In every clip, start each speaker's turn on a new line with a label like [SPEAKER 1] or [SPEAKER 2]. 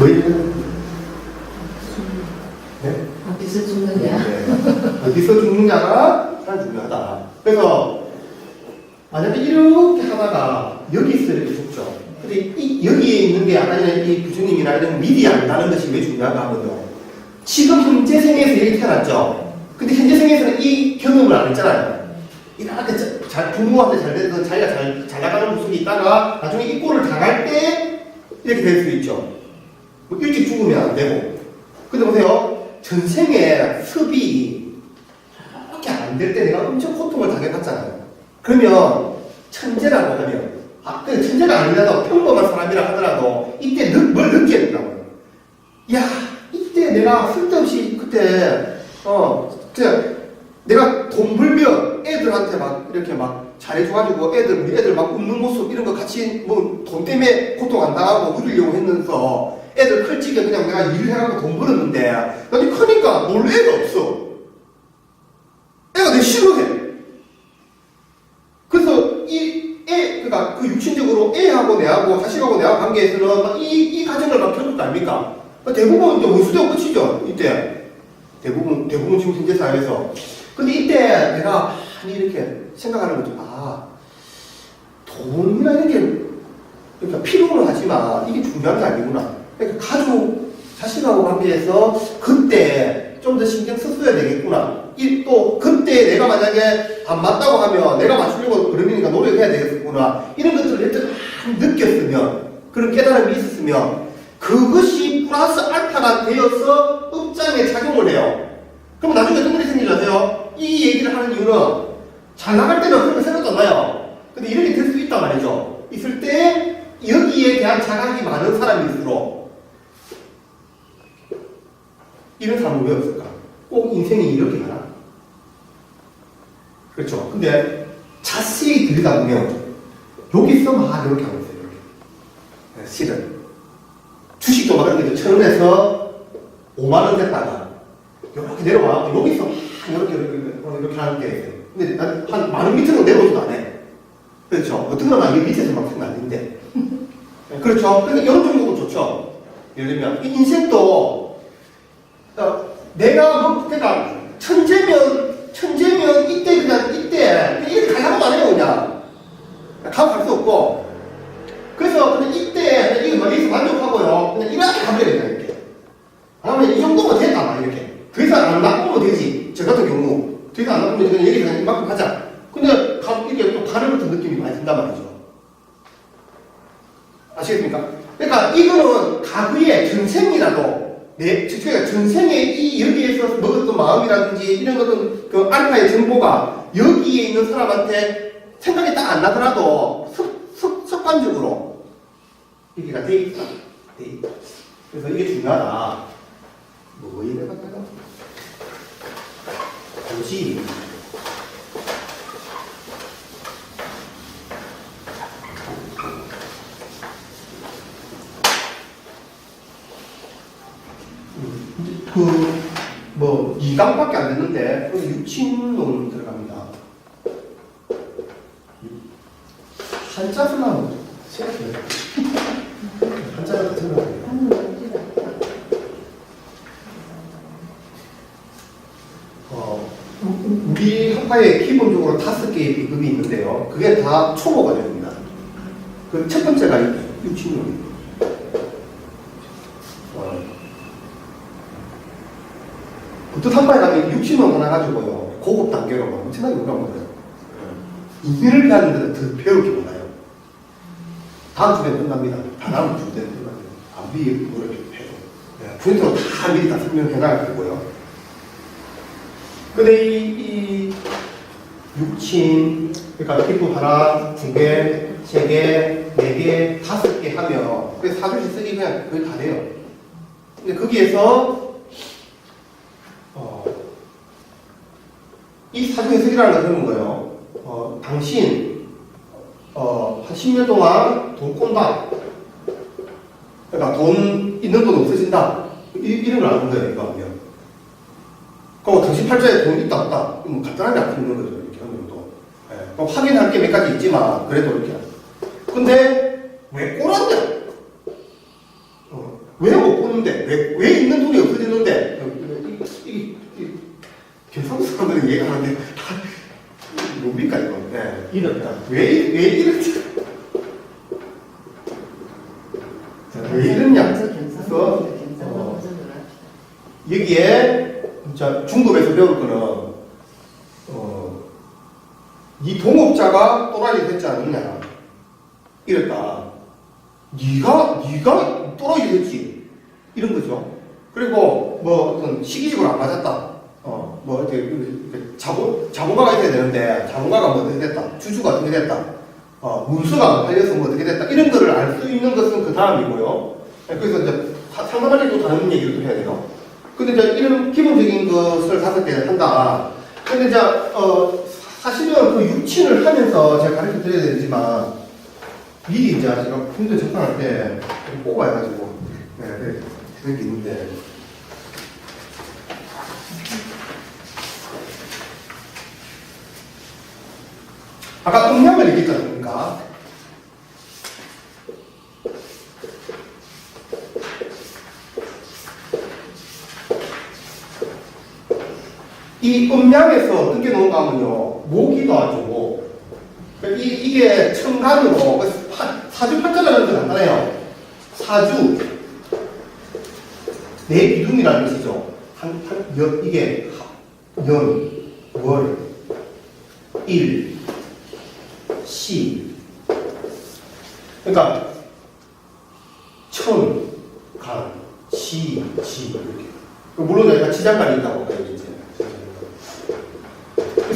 [SPEAKER 1] 뭐 얘기하는 네?
[SPEAKER 2] 빚을 줍는 게.
[SPEAKER 1] 어디서 죽느냐가 가장 중요하다. 그래서 만약에 이렇게 하다가 여기서 이렇게 죽죠. 근데 여기에 있는 게 아까 전에 이 부처님이나 이런 미리 안다는 것이 왜 중요한가 하면요. 지금 현재 생에서 이렇게 태어났죠. 근데 현재 생에서는 이 경험을 안 했잖아요. 이렇게 부모한테 잘 돼서 자기가 잘 나가는 모습이 있다가 나중에 이 꼴을 당할 때 이렇게 될 수 있죠. 뭐 일찍 죽으면 안 되고. 근데 보세요. 전생에 습이 이렇게 안 될 때 내가 엄청 고통을 당해봤잖아요. 그러면 천재라고 하면 그 천재가 아니라도 평범한 사람이라 하더라도 이때 뭘 느껴야 된다고요. 야, 이때 내가 쓸데없이 그때 그냥 내가 돈 벌면 애들한테 막 이렇게 막 잘해줘가지고 애들 막 웃는 모습 이런 거 같이 뭐 돈 때문에 고통 안 당하고 누리려고 했면서 애들 클지게 그냥 내가 일을 해갖고 돈 벌었는데 나중에 크니까 놀 애가 없어. 애가 내 싫어해. 그래서 그러니까 그 육신적으로 애하고 내하고 자식하고 내하고 관계에서는 막 이 가정을 막 겪을 거 아닙니까? 대부분 이제 원수되고 끝이죠. 이때 대부분 지금 현재 사회에서. 근데 이때 내가 많이 이렇게 생각하는 거죠. 돈이나 이런 게 그러니까 필요는 하지만 이게 중요한 게 아니구나. 그러니까 가족, 자식하고 관계에서 그때 좀 더 신경 썼어야 되겠구나. 또 그때 내가 만약에 안 맞다고 하면 내가 맞추려고 그러니까 노력해야 되겠구나. 이런 것들을 일단 느꼈으면, 그런 깨달음이 있었으면 그것이 플러스 알파가 되어서 업장에 작용을 해요. 그럼 나중에 어떤 일이 생기지 아세요? 이 얘기를 하는 이유는 잘 나갈 때는 그런 거 생각도 안 나요. 근데 이렇게 될 수 있단 말이죠. 있을 때 여기에 대한 자각이 많은 사람일수록 이런 사람은 왜 없을까? 꼭 인생이 이렇게 가나? 그렇죠. 근데 자세히 들여다보면 여기서 막 이렇게 하고 있어요. 이렇게. 실은 주식도 막 그런 게 1,000원에서 5만원 됐다가 이렇게 내려와 여기서 막 이렇게 하는 게 있어요. 근데 한 10,000원 밑으로 내려오지도 않아. 그렇죠. 어떤 거는 이 밑에서 막 생각 아닌데. 그렇죠. 그러니까 이런 정도도 좋죠. 예를 들면 인생도 내가 뭐 그러니까 천재면 이때 그냥 이때 이렇게 가려고 안 해요. 그냥 가고 갈 수 없고. 그래서 그냥 이때 이거 여기서 만족하고요. 그냥 이렇게 가면 돼요. 이렇게. 그러면 이 정도면 됐다 막 이렇게. 더 이상 안 나쁘면 되지. 저 같은 경우 더 이상 안 나쁘면 그냥 여기서 그냥 이만큼 하자. 근데 이렇게 또 가는 같은 느낌이 많이 든단 말이죠. 아시겠습니까? 그러니까 이거는 과거의 전생이라도 전생에 여기에서 먹었던 마음이라든지 이런 것은 그 알파의 정보가 여기에 있는 사람한테 생각이 딱 안 나더라도 습관적으로 여기가 돼 있다. 그래서 이게 중요하다. 뭐 얘기해봤다가 고지. 뭐 2강밖에 안 됐는데 육친론 들어갑니다. 한자로 나오죠. 한자로 들어가요. 우리 학과에 기본적으로 5개의 비급이 있는데요. 그게 다 초보 과정입니다. 그 첫 번째가 육친론입니다. 보통 학과에 가면 육신론 하나 가지고요. 고급 단계로 막 엄청나게 올라오거든요. 인연을 배하는 데는 더 배울 게 많아요. 다음 주에 끝납니다. 다음 주에 끝납니다. 안 미리 뭐를 해도. 프린트로 다 미리 다 설명해 나갈 거고요. 근데 이 육친, 그러니까 피부 하나, 2개, 3개, 4개, 5개 하면 그 4줄씩 쓰기 그냥 거의 다 돼요. 근데 거기에서 이 사주의 쓰기라는 건 그런 거예요. 당신 한 10년 동안 돈 꼰다. 그러니까 돈 있는 돈 없어진다. 이런 걸 아는 거예요. 이거 하면. 그럼 당신 팔자에 돈 있다 없다. 뭐 간단하게 안 풀는 거죠. 이렇게 하는 정도. 그럼 확인할 게 몇 가지 있지만 그래도 이렇게. 근데 왜 꼬란데? 왜 못 보는데? 왜 있는 돈이 없어졌는데? 이게 경상도 사람들은 이해가 하는데 뭡니까 이거? 네.
[SPEAKER 2] 이렇다.
[SPEAKER 1] 왜 이랬지? 왜 이랬냐? 그래서 여기에 자, 중급에서 배울 거는 이 동업자가 또라이 됐지 않느냐 이랬다. 네가 또라이 됐지 이런 거죠. 그리고 뭐 어떤 시기적으로 안 맞았다. 뭐 이렇게 자본가가 있어야 되는데 자본가가 뭐 어떻게 됐다. 주주가 어떻게 됐다. 문서가 팔려서 뭐 어떻게 됐다. 이런 거를 알 수 있는 것은 그 다음이고요. 그래서 이제 상담할 때도 다른 얘기를 또 해야 돼요. 근데 이제 이런 기본적인 것을 5개 한다. 근데 이제 사실은 그 유치를 하면서 제가 가르쳐 드려야 되지만 미리 이제 제가 컴퓨터 접근할 때 뽑아가지고 되는 게 있는데 아까 음량을 얘기했지 않습니까? 이 음량에서 어떻게 나온가 하면요, 모기도 하죠. 이게 첨간으로, 사주 팔자라는 게 간단해요. 사주, 내 기둥이라는 뜻이죠. 이게 연, 월, 일, 시. 그러니까, 천, 간, 시, 이렇게. 물론 저희가 지장간이 있다고 봐야겠지.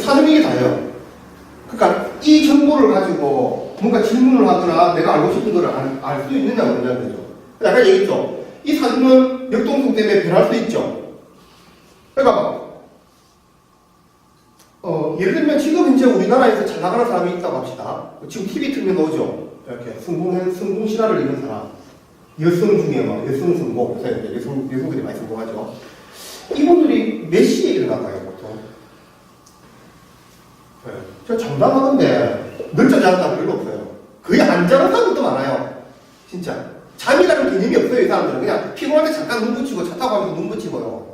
[SPEAKER 1] 사주는 이게 다예요. 그러니까 이 정보를 가지고 뭔가 질문을 하거나 내가 알고 싶은 걸 알 수 있느냐 없느냐는 거죠. 아까 얘기했죠. 이 사주는 역동성 때문에 변할 수 있죠. 그러니까 예를 들면 지금 현재 우리나라에서 잘 나가는 사람이 있다고 합시다. 지금 TV 틀면 나오죠. 이렇게 성공 신화를 읽는 사람. 여성 중에 막 여성 성공, 여성들이 많이 성공하죠. 이분들이 몇 시에 일어날까요, 보통? 네. 저 장담하는데 늦잠 자는 사람 별로 없어요. 거의 안 자는 사람도 많아요. 진짜. 잠이라는 개념이 없어요, 이 사람들은. 그냥 피곤할 때 잠깐 눈 붙이고 차 타고 하면서 눈 붙이고요.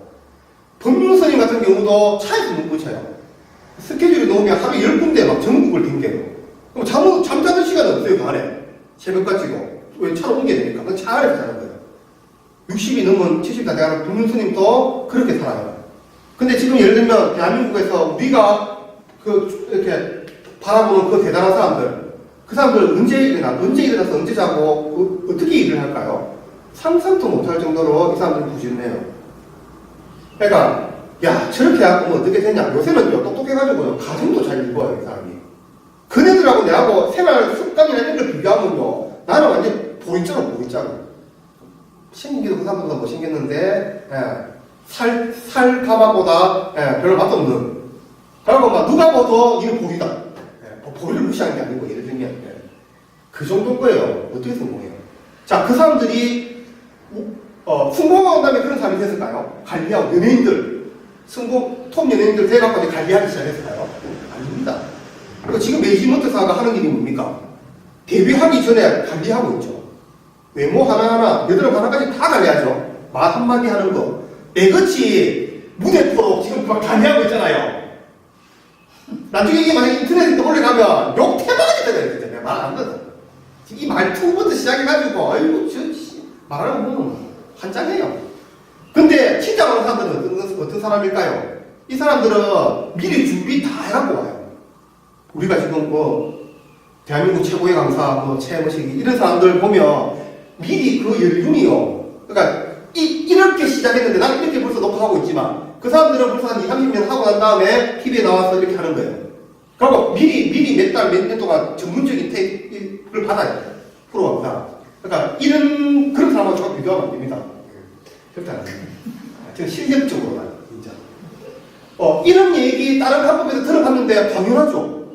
[SPEAKER 1] 법률스님 같은 경우도 차에서 눈 붙여요. 스케줄이 나오면 하루에 10군데 막 전국을 댕겨요. 그럼 잠자는 시간은 없어요, 그 안에. 새벽까지고. 왜 차로 옮겨야 되니까? 그건 차 안에서 자는 거예요. 60이 넘은 70다 대하는 법률스님도 그렇게 살아요. 근데 지금 예를 들면 대한민국에서 우리가 이렇게 바라보는 그 대단한 사람들, 그 사람들 언제 일어나서 언제 자고, 어떻게 일을 할까요? 상상도 못할 정도로 이 사람들은 부지런해요. 그러니까, 야, 저렇게 하고 뭐 어떻게 되냐. 요새는요, 똑똑해가지고요, 가정도 잘 읽어요, 이 사람이. 그네들하고 내하고 생활 습관이나 이런 걸 비교하면요, 나는 완전 보이자로. 생긴 게도 그 사람보다 못생겼는데, 살 가마보다, 별로 맛없는. 그리고 막 누가 봐도 이거 보이다. 보이를 무시하는 게 아니고 예를 들면 그 정도인 거예요. 어떻게 성공해요? 자, 그 사람들이 성공한 다음에 그런 사람이 됐을까요? 관리하고 연예인들 톱 연예인들 돼갖고 관리하기 시작했을까요? 아닙니다. 그리고 지금 메이지먼트사가 하는 일이 뭡니까? 데뷔하기 전에 관리하고 있죠. 외모 하나하나 여드름 하나까지 다 관리하죠. 말 한마디 하는 거 애같이 무대 프로 지금 막 관리하고 있잖아요. 나중에 이게 만약에 인터넷에 올라가면 욕 태반하게 되거든요. 진짜 내가 말 안 듣거든. 이 말투부터 시작해가지고 아이고 말하는 거 보면 환장해요. 근데 진짜 많은 사람들은 어떤 사람일까요? 이 사람들은 미리 준비 다 해갖고 와요. 우리가 지금 대한민국 최고의 강사 최모식이 이런 사람들 보면 미리 그 연륜이요. 그러니까 이렇게 시작했는데 나는 이렇게 벌써 녹화하고 있지만 그 사람들은 벌써 한 2, 30년 하고 난 다음에 TV에 나와서 이렇게 하는 거예요. 그리고 미리 몇 달, 몇 년 동안 전문적인 테이프를 받아요. 프로가. 그러니까 그런 사람하고 조금 비교하면 안 됩니다. 절대 안 됩니다. 저는 실력적으로만, 진짜. 이런 얘기 다른 학급에서 들어봤는데 당연하죠.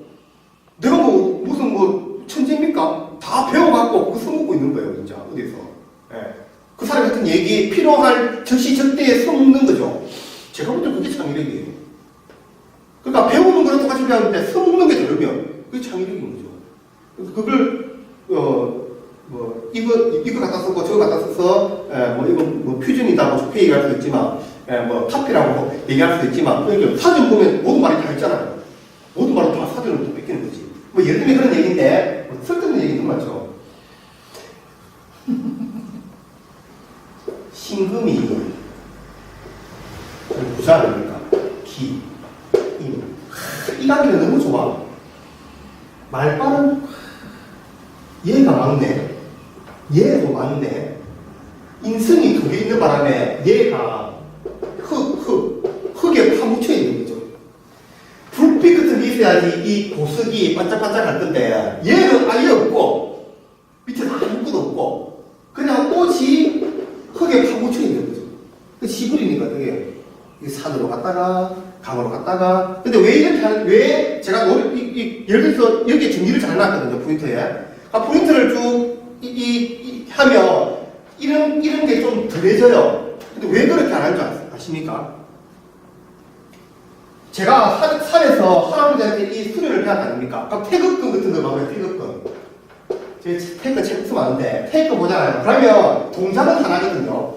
[SPEAKER 1] 내가 무슨 천재입니까? 다 배워갖고 그거 써먹고 있는 거예요, 진짜. 어디서. 그 사람 같은 얘기 필요할 적시적대에 써먹는 거죠. 제가 볼 때 그게 창의력이에요. 그러니까 배우는 거랑 똑같이 배우는데 써먹는 게 다르면 그게 창의력인 거죠. 그걸 이거 갖다 쓰고 저거 갖다 써서 뭐 이건 뭐 퓨전이다 뭐 좋게 얘기할 수 있지만 뭐 카피라고 얘기할 수 있지만 그러니까 사진 보면 모든 말이 다 있잖아요. 모든 말은 다 사진으로 또 뺏기는 거지. 뭐 예를 들면 그런 얘기인데 뭐 쓸데없는 얘기는 맞죠. 신금이 부자 아닙니까? 기, 임. 이 관계가 너무 좋아. 말빨은 얘가 막네. 얘도 막네. 인성이 두 개 있는 바람에 얘가 흙에 파묻혀 있는 거죠. 불빛 같은 게 있어야지 이 보석이 반짝반짝할 건데 얘는 아예 없고 밑에 아무것도 없고 그냥 옷이 흙에 파묻혀 있는 거죠. 시부리니까 되게 산으로 갔다가 강으로 갔다가 근데 왜 이렇게 하는 왜 제가 예를 들어서 여기에 정리를 잘 해놨거든요. 포인트에 포인트를 쭉 하면 이런 게 좀 덜해져요. 근데 왜 그렇게 안 하는 줄 아십니까? 제가 산에서 할아버지한테 이 수련을 배웠 아닙니까? 그럼 태극권 같은 거 봐봐요. 태극권. 제 태극권 책 많은데 태극권 보잖아요. 그러면 동작은 하나거든요.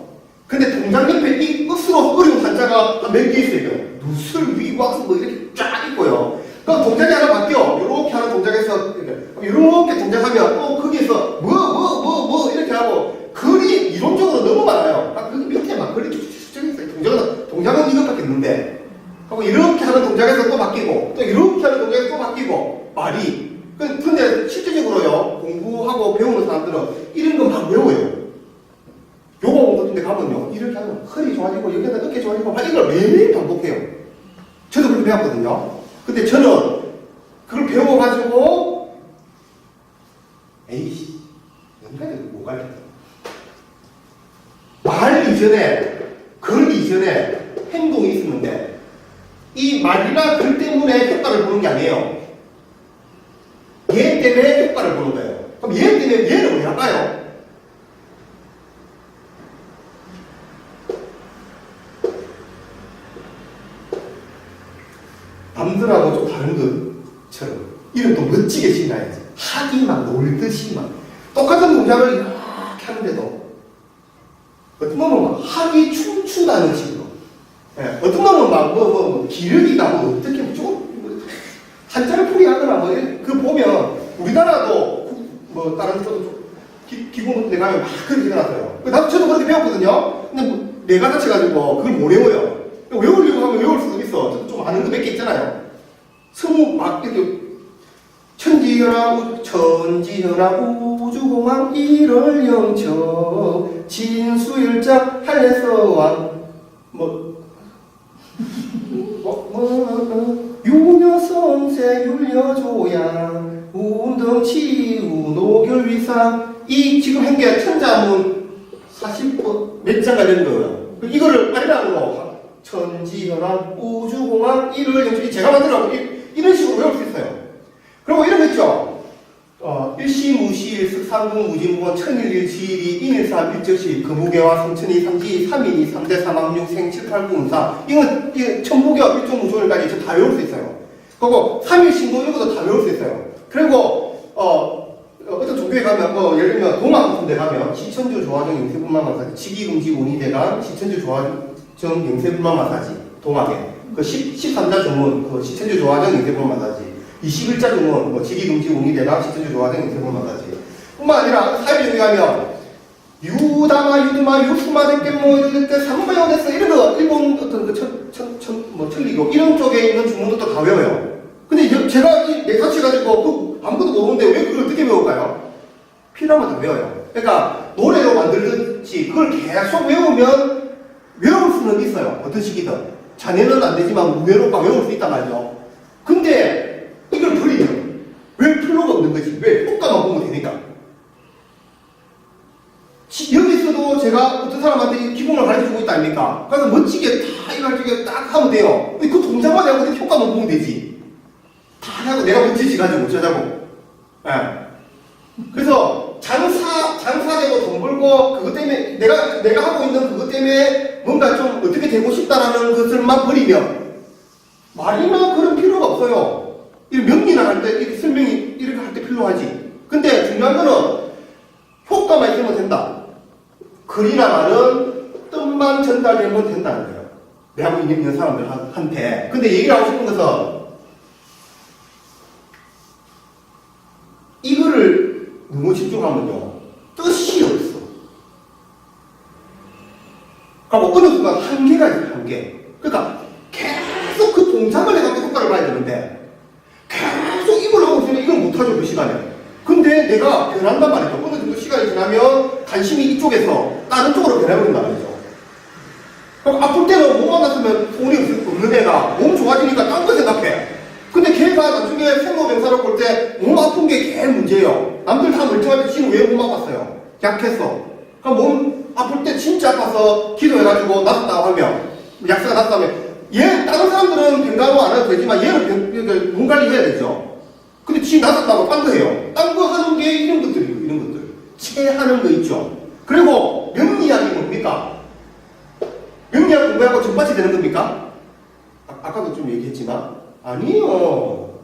[SPEAKER 1] 근데 동작 옆에 이 으스로 어려운 한자가 몇 개 있어요. 누술, 위왕 뭐 이렇게 쫙 있고요. 그럼 동작이 하나 바뀌어. 이렇게 하는 동작에서 이렇게 동작하면 또 거기에서 뭐 이렇게 하고 글이 이론적으로 너무 많아요. 그 밑에 막 글이 쭉쭉쭉 있어요. 동작은 이것밖에 없는데 하고 이렇게 하는 동작에서 또 바뀌고 또 이렇게 하는 동작에서 또 바뀌고 말이 근데 실질적으로요 공부하고 배우는 사람들은 이런 거 막 외워요. 요가 같은 데 가면요 이렇게 하면 허리 좋아지고 여기다 어깨 좋아지고 막 이걸 매일매일 반복해요. 저도 그렇게 배웠거든요. 근데 저는 그걸 배워가지고 에이씨 연락이 못 가르쳤다. 말 이전에 글 이전에 행동이 있었는데 이 말이나 글 때문에 효과를 보는 게 아니에요. 얘 때문에 효과를 보는 거예요. 그럼 얘 때문에 얘는 왜 할까요? 남들하고 좀 다른 것처럼 이름 또 멋지게 지나야지. 하기만 놀듯이만 똑같은 동작을 이렇게 하는데도 어떤 놈은 막 하기 춤춘다는 식으로 어떤 놈은 막 기력이다 뭐 어떻게 좀 한자를 포기하거나 뭐 그 보면 우리나라도 뭐 다른 데도 기본 데 가면 막 그렇게 해놨어요. 나도 저도 그렇게 배웠거든요. 근데 뭐 내가 다쳐가지고 그걸 못 외워요. 외우려고 하면 외울 수도 있어. 좀 아는 거 몇 개 있잖아요. 스무 막 이렇게 천지연하고 우주공항 1월 영처 진수일작 할례서왕 유녀선세 율려조양 운덩치 우노결위상 이 지금 한 게 천자문 40번 몇 장 관련 거예요. 이거를 아니라고 천지연합 우주공항 1월 영처 제가 만들어갖고 이런 식으로 외울 수 있어요. 그리고 이런 거 있죠. 일시무시 습상궁 무진무원 천일일지일이 인일삼 일적시 금우개와 성천이 삼지 삼인이 삼대 삼암육 생칠팔구 운사 이건 천부교 일종무조일까지 저 다 외울 수 있어요. 그리고 삼일신도 이런 것도 다 외울 수 있어요. 그리고 어떤 종교에 가면 예를 들면 동학 같은 데 가면 시천주 조화정 영세분만 마사지 직이금지 원이대감 시천주 조화정 영세분만 마사지 동학에 그 13자 주문 그 시천주 조화정 영세분만 마사지 21자 주문 뭐 직이금지 원이대감 시천주 조화정 영세분만 마사지 뿐만 아니라 사회주의 가면 유다마 유수마대께 뭐 이럴 때 삼바연에서 이런 거 일본 어떤 그 천리교 이런 쪽에 있는 주문도 다 외워요. 근데 제가 내사치 가지고 아무것도 모르는데 왜 그걸 어떻게 외울까요? 필요하면 다 외워요. 그러니까 노래로 만들듯이 그걸 계속 외우면 외울 수는 있어요. 어떤 식이든. 자네는 안 되지만 우매로가 외울 수 있단 말이죠. 근데 이걸 버리면 왜 필요가 없는 거지? 왜 효과만 보면 되니까. 여기서도 제가 어떤 사람한테 기본을 가르쳐주고 있다 아닙니까? 그래서 멋지게 다 이거 가르치게 딱 하면 돼요. 그 동작만 하고 효과만 보면 되지. 다 하고 내가 멋지지 가지고 어쩌자고. 예. 그래서 장사되고 돈 벌고 그것 때문에 내가 하고 있는 그것 때문에 뭔가 좀 어떻게 되고 싶다라는 것을만 버리면 말이나 그런 필요가 없어요. 이 명리나 할 때 이렇게 설명이 이렇게 할 때 필요하지. 근데 중요한 거는 효과만 있으면 된다. 글이나 말은 뜻만 전달되면 된다는 거예요. 내하고 있는 사람들한테. 근데 얘기를 하고 싶은 것은 이거를 너무 집중하면요. 뜻이 없어. 그리고 어느 순간 한계가 있어요. 한계. 그러니까 계속 그 동작을 내가 효과를 봐야 되는데 계속 이걸 하고 있으면 이걸 못하죠. 그 시간에. 근데 내가 변한단 말이죠. 어느 정도 시간이 지나면 관심이 이쪽에서 다른 쪽으로 변해버린단 말이죠. 그럼 아플 때는 못 만났으면 돈이 없는 애가 몸 좋아지니까 딴 거 생각해. 근데 걔가 나중에 생로병사를 볼 때 몸 아픈 게 걔 문제예요. 남들 다 멀쩡할 때 지는 왜 몸 아팠어요? 약했어. 그럼 몸 아플 때 진짜 아파서 기도해가지고 낫았다고 하면 약사가 낫았다고 하면 얘 다른 사람들은 병간호 안 해도 되지만 얘는 몸 관리해야 되죠. 근데 지 낫았다고 딴 거 해요. 딴 거 하는 게 이런 것들이에요. 이런 것들. 체하는 거 있죠. 그리고 명리학이 뭡니까? 명리학 공부하고 전파치 되는 겁니까? 아까도 좀 얘기했지만 아니요.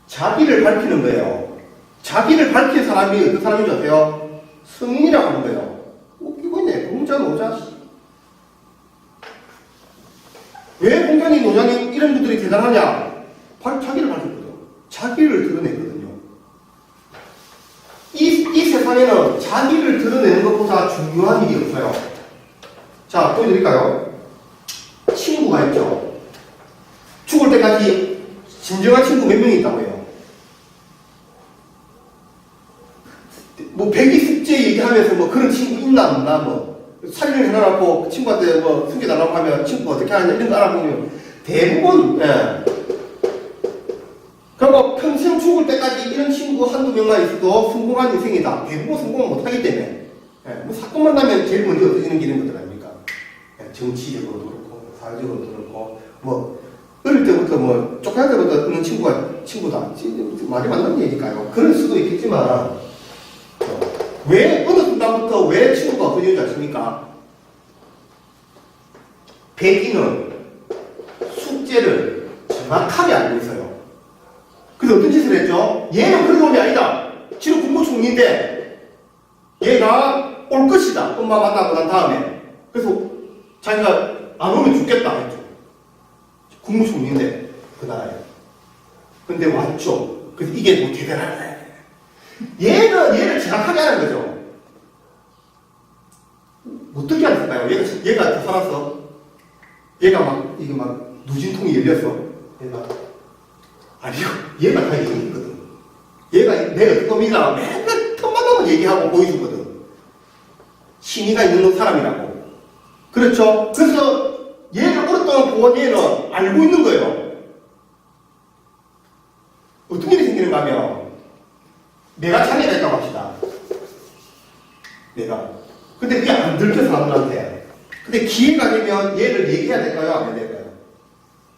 [SPEAKER 1] 자기를 밝히는 거예요. 자기를 밝힌 사람이 어떤 사람인 줄 아세요? 성인이라고 하는 거예요. 웃기고 있네. 공자 노자. 왜 공자님 노자님 이런 분들이 대단하냐? 자기를 밝혔거든. 자기를 드러냈거든요. 이 세상에는 자기를 드러내는 것보다 중요한 일이 없어요. 자, 보여드릴까요? 친구가 있죠. 죽을 때까지 진정한 친구 몇 명이 있다고 해요. 뭐 백이 숙제 얘기하면서 뭐 그런 친구 있나 없나 뭐 살인을 해놔갖고 그 친구한테 뭐 숨겨달라고 하면 친구가 어떻게 하냐 이런 거 알아보면 대부분 그리고 평생 죽을 때까지 이런 친구 한두 명만 있어도 성공한 인생이다. 대부분 성공을 못하기 때문에 뭐 사건만 나면 제일 먼저 얻어지는 게 이런 것들 아닙니까? 정치적으로도 그렇고 사회적으로도 그렇고 뭐 어릴 때부터 뭐 쫓겨날 때부터 있는 친구다. 말이 맞는 얘기일까요? 그럴 수도 있겠지만 왜 어느 순간부터 왜 친구가 없어지는지 아십니까? 백인은 숙제를 정확하게 알고 있어요. 그래서 어떤 짓을 했죠? 얘는 그런 놈이 아니다. 지금 국무총리인데 얘가 올 것이다. 엄마 만나고 난 다음에. 그래서 자기가 안 오면 죽겠다 했죠. 국무총리인데 그 나라에. 근데 왔죠. 그래서 이게 뭐 대단하네. 얘를 정확하게 하는 거죠. 어떻게 했을까요? 얘가 더 살았어. 얘가 막 이게 막 누진통이 열렸어. 아니요. 얘가 다 얘기했거든. 얘가 내가 껌이다. 맨날 틈만 나면 얘기하고 보여주거든. 신의가 있는 사람이라고. 그렇죠? 그래서 얘를 오랫동안 보고 얘는 알고 있는 거예요. 어떤 일이 생기는가 하면 내가 자녀가 있다고 합시다. 내가. 근데 그게 안 들켜 사람들한테. 근데 기회가 되면 얘를 얘기해야 될까요? 안 해야 될까요?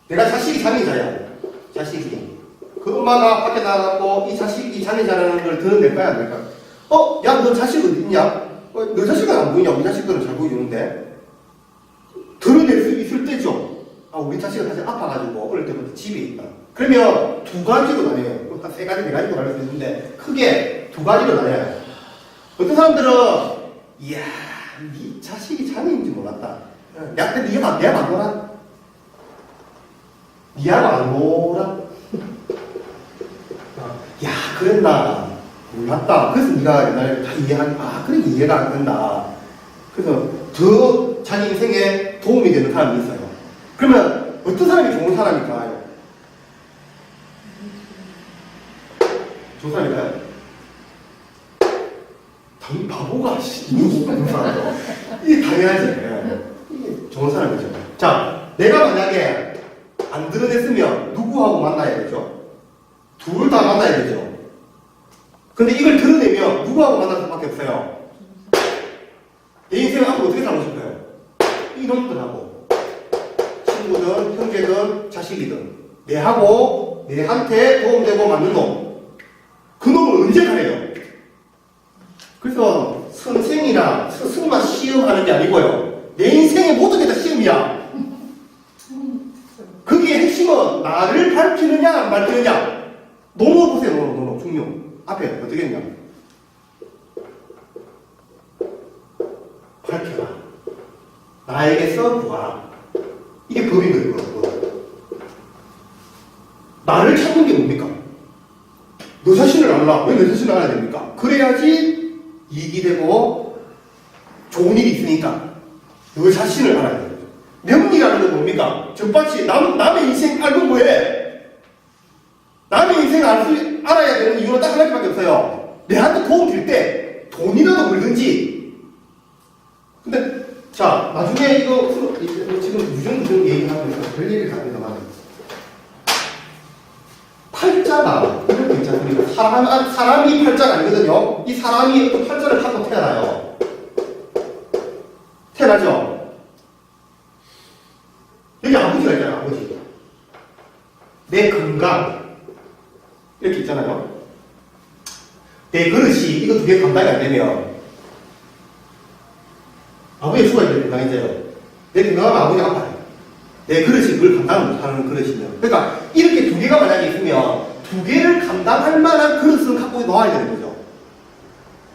[SPEAKER 1] 내가 자식이 장애자야. 자식이. 그 엄마가 밖에 나가고 이 자식이 장애자라는 걸 드러낼까요? 안 될까요? 야, 너 자식 어디 있냐? 너 자식은 안 보이냐? 우리 자식들은 잘 보여주는데. 드러낼 수 있을 때죠. 우리 자식은 사실 아파가지고 어릴 때부터 집에 있다. 그러면 두 가지로 나뉘어요. 세 가지, 네 가지로 나눌 수 있는데 크게 두 가지로 나뉘어요. 어떤 사람들은 이야, 네 자식이 장애인지 몰랐다. 근데 니가 안 놀아? 니하고 안 놀아? 야, 그랬나? 몰랐다. 그래서 네가 옛날에 다 그래 이해가 안 된다. 그래서 더 자기 인생에 도움이 되는 사람이 있어요. 그러면 어떤 사람이 좋은 사람일까요? 좋은 사람일까요? 당연히 바보가 누구 좋은 사람이죠. 이게 당연하지. 이게 좋은 사람이죠. 자, 내가 만약에 안 드러냈으면 누구하고 만나야 되죠? 둘 다 만나야 되죠. 근데 이걸 드러내면 누구하고 만날 수밖에 없어요. 내 인생을 앞으로 어떻게 살고 싶어요? 이놈들하고 친구든 형제든 자식이든 내한테 도움되고 맞는 놈, 그 놈을 언제 가려요? 그래서 선생이나 스승만 시험하는 게 아니고요, 내 인생의 모든 게 다 시험이야. 거기에 핵심은 나를 밝히느냐 안 밝히느냐. 노노 보세요. 노노 중요 앞에 어떻게 했냐. 나에게서 구하라. 이게 법인 거예요, 법. 나를 찾는 게 뭡니까? 너 자신을 알라. 왜 너 자신을 알아야 됩니까? 그래야지 이익이 되고 좋은 일이 있으니까 너 자신을 알아야 돼요. 명리라는 건 뭡니까? 전반치 남의 인생 알고 뭐해? 남의 인생 알아야 되는 이유는 딱 하나밖에 없어요. 내한테 도움 줄 때 돈이라도 벌든지. 근데 자 나중에 이거 지금 무정무정 얘기하면서 별 얘기를 합니다만 팔자가 이런 거 있지 않습니까? 사람이 팔자가 아니거든요. 이 사람이 어떤 팔자를 갖고 태어나요. 태어나죠? 여기 아버지가 있잖아요, 아버지. 내 건강. 이렇게 있잖아요. 내 그릇이 이거 두 개 감당이 안 되면 아버지의 수가 있는 건강이죠. 내 건강하면 아버지가 아파요. 내 그릇이 그걸 감당 못하는 그릇이면. 그러니까 이렇게 두 개가 만약에 있으면 두 개를 감당할 만한 그릇을 갖고 나와야 되는 거죠.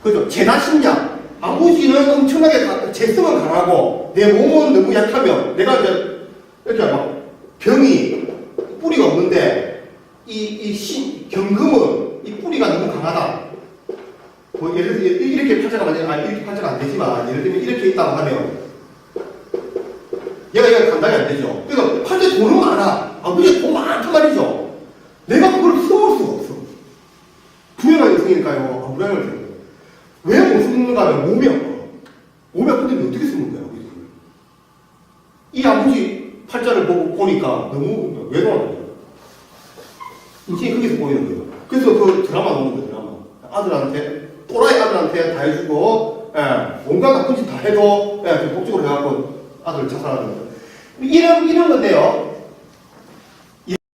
[SPEAKER 1] 그죠? 재나신냐? 아버지는 엄청나게 재성은 강하고 내 몸은 너무 약하면 내가 이제 이렇게 막 병이 뿌리가 없는데 경금은 이 뿌리가 너무 강하다. 뭐 예를 들어 이렇게 팔자가 이렇게 팔자가 안 되지만 예를 들면 이렇게 있다고 하면 얘가 감당이 안 되죠. 그래서 팔자에 돈은 많아. 아버지 돈 많단 말이죠. 내가 그걸 써올 수가 없어. 불행한 인생이니까요. 불행을 쓰는 거예요. 왜 못 쓰는가 하면 몸이 아파. 몸이 아픈데 어떻게 쓰는 거야? 이 아버지 팔자를 보니까 너무 외로운 거예요. 인생이 거기서 보이는 거예요. 그래서 그 드라마 나오는 거예요. 드라마. 아들한테 또라이 아들한테 다 해주고 온갖 나쁜 짓 다 해도 복직으로 해갖고 아들을 자살하는 거예요. 이런 건데요.